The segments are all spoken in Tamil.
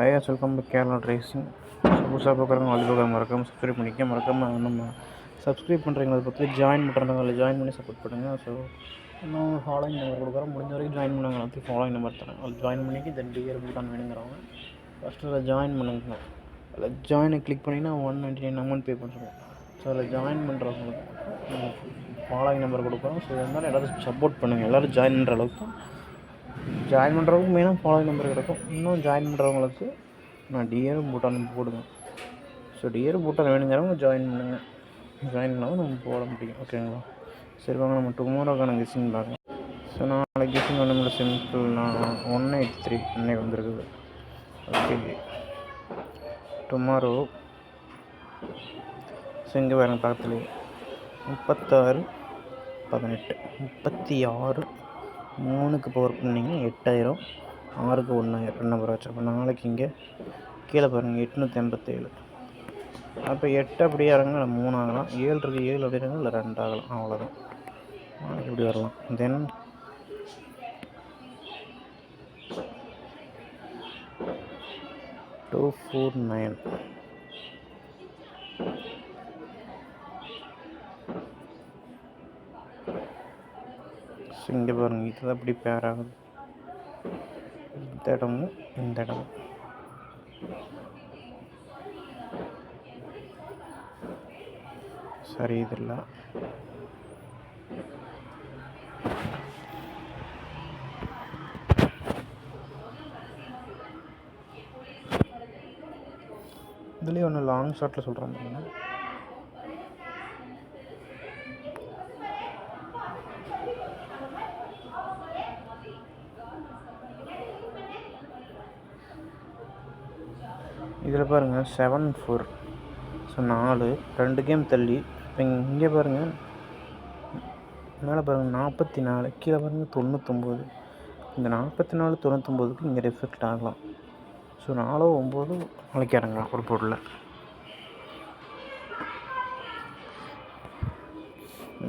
Hi welcome to Kerala tracing. புதுசாக பார்க்குறவங்க ஆல் மறக்காமல் சப்ஸ்கிரைப் பண்ணிக்க. மறக்காமல் நம்ம சப்ஸ்கிரைப் பண்ணுறவங்களை பற்றி ஜாயின் பண்ணுறாங்க, அதில் ஜாயின் பண்ணி சப்போர்ட் பண்ணுங்கள். ஸோ இன்னும் ஃபாலோயிங் நம்பர் கொடுக்குறோம், முடிஞ்ச வரைக்கும் ஜாயின் பண்ணுவாங்க. எல்லாத்தையும் ஃபாலோயிங் நம்பர் தரேன், அதில் ஜாயின் பண்ணிக்கி தென் டிஆர் பூட்டான் வேணுங்கிறவங்க ஃபஸ்ட்டு அதில் ஜாயின் பண்ணுங்க. அதில் ஜாயினை கிளிக் பண்ணிங்கன்னா 199 அமௌண்ட் பே பண்ணுறோம். ஸோ அதில் ஜாயின் பண்ணுறவங்களுக்கு ஃபாலோயிங் நம்பர் கொடுக்குறோம். ஸோ இருந்தாலும் எல்லோரும் சப்போர்ட் பண்ணுங்கள். எல்லோரும் ஜாயின் பண்ணுற அளவுக்கு ஜாயின் பண்ணுறவங்களுக்கு மெயினாக ஃபாலோயிங் நம்பர் கிடைக்கும். இன்னும் ஜாயின் பண்ணுறவங்களுக்கு நான் டிஆர் பூட்டான் போடுவேன். ஸோ டிஆர் பூட்டான் வேணுங்கிறவங்க ஜாயின் பண்ணுங்கள். ஜாயின் பண்ணாலும் நம்ம போட முடியும். ஓகேங்களா? சரி வாங்க நம்ம டுமாரோக்கான கெஸ்ஸிங் பார்க்கலாம். ஸோ நாளைக்கு கெஸ்ஸிங் ஒன்றும் சிம்பிள். நான் 183 அன்னைக்கு வந்துருக்குது. ஓகே, டுமாரோ ஸோ இங்கே பாருங்க பக்கத்துலேயே 36 18 36 3க்கு பவர் பண்ணிங்கன்னா 8000, 6க்கு 1000 நம்பர் வச்சு. அப்போ நாளைக்கு இங்கே கீழே பாருங்கள் 887. அப்போ 8 அப்படியே இறங்க 3 ஆகலாம், 7 இருக்குது 7 அப்படி இறங்க இல்லை 2 ஆகலாம். அவ்வளோதான், நாளைக்கு இப்படி வரலாம். தென் 249 இங்கே பாருங்கள் இதுதான் அப்படி பேர் ஆகுது. இந்த இடமும் இந்த இடமும் சரி இதில்லை. இதுலேயே ஒன்று லாங் ஷாட்டில் சொல்கிறேன் பாருங்க. இதில் பாருங்கள் 7-4. ஸோ 4 2 கேம் தள்ளி. இப்போ இங்கே பாருங்கள் மேலே பாருங்கள் 44, கீழே பாருங்கள் 99. இந்த 44 99க்கு இங்கே ரிஃப்ளெக்ட் ஆகலாம். ஸோ 4 9 நாளைக்கு இறங்கலாம் ஒரு பொருளில்.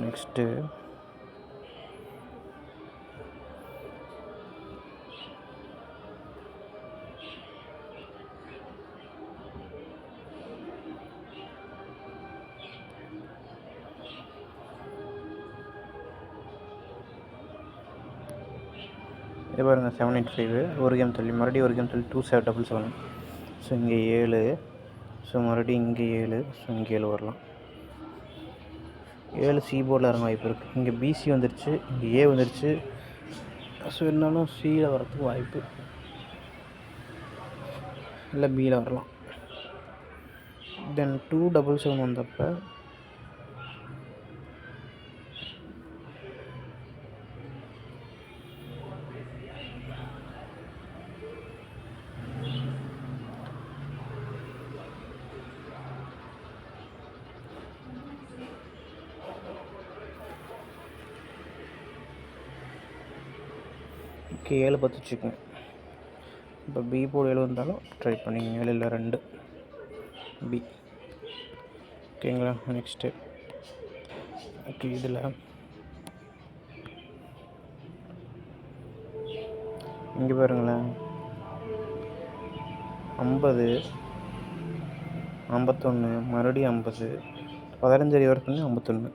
நெக்ஸ்ட்டு இது பாருங்கள் 785 ஒரு கேம் தள்ளி, மறுபடியும் ஒரு கேம் தள்ளி 2777. ஸோ இங்கே 7. ஸோ மறுபடியும் இங்கே 7. ஸோ இங்கே 7 வரலாம். 7 சி போர்டில் இறங்க வாய்ப்பு இருக்குது. இங்கே பிசி வந்துருச்சு, இங்கே ஏ வந்துருச்சு. ஸோ இருந்தாலும் சியில் வரத்துக்கு வாய்ப்பு இல்லை, பியில் வரலாம். தென் 277 வந்தப்போ ஓகே 7 10 வச்சுக்கோங்க. இப்போ பி போர்டு 7 வந்தாலும் ட்ரை பண்ணிக்கோங்க. 7 இல்லை 2 பி. ஓகேங்களா? நெக்ஸ்ட்டு ஓகே இதில் இங்கே பாருங்களேன் 50 51 மறுபடியும் 50 15 அடி வரைக்கும் 51.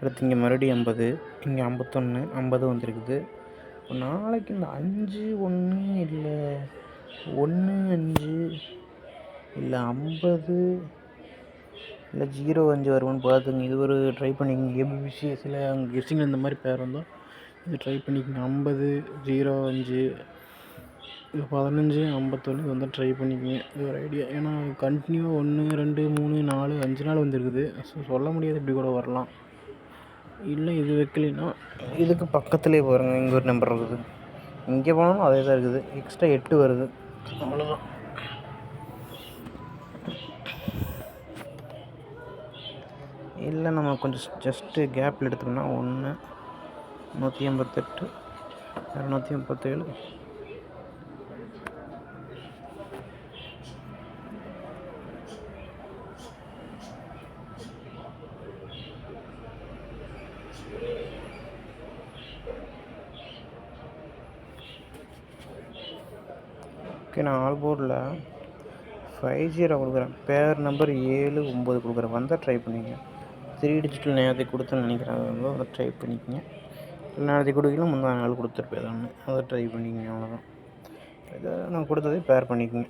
அடுத்து இங்கே மறுபடியும் 50, இங்கே 51 50 வந்துருக்குது. நாளைக்கு இந்த 5 1 இல்லை 1 5 இல்லை 50 இல்லை 0 5 வருமானு பார்த்துங்க. இது ஒரு ட்ரை பண்ணிக்கோங்க. ஏபிபிசிஎஸ்சில் அவங்க கெஸ்ஸிங்கில் இந்த மாதிரி பேர் வந்தால் இது ட்ரை பண்ணிக்கோங்க. 50 0 5 இல்லை 15 51 இது வந்து ட்ரை பண்ணிக்கோங்க. இது ஒரு ஐடியா. ஏன்னா கண்டினியூவாக 1 2 3 4 5 நாள் வந்துருக்குது. ஸோ சொல்ல முடியாது, இப்படி கூட வரலாம். இல்லை இது வைக்கலைன்னா இதுக்கு பக்கத்துலேயே பாருங்கள் இங்கே ஒரு நம்பர் இருக்குது. இங்கே போனாலும் அதே தான் இருக்குது. எக்ஸ்ட்ரா 8 வருது. அவ்வளோதான். இல்லை நம்ம கொஞ்சம் ஜஸ்ட்டு கேப்பில் எடுத்துக்கோன்னா 1 188 237 ஓகே, நான் ஆல் போர்டில் 5-0 கொடுக்குறேன். பேர் நம்பர் 7-9 கொடுக்குறேன். வந்தால் ட்ரை பண்ணிக்கங்க. 3 டிஜிட்டல் நேரத்தை கொடுத்தேன்னு நினைக்கிறேன். அது வந்து அதை ட்ரை பண்ணிக்கங்க. நேரத்தை கொடுக்கலாம், முந்தா நாள் கொடுத்துருப்பேன். அதை ட்ரை பண்ணிக்கங்க. அவ்வளோதான். இதை நான் கொடுத்ததே பேர் பண்ணிக்கங்க.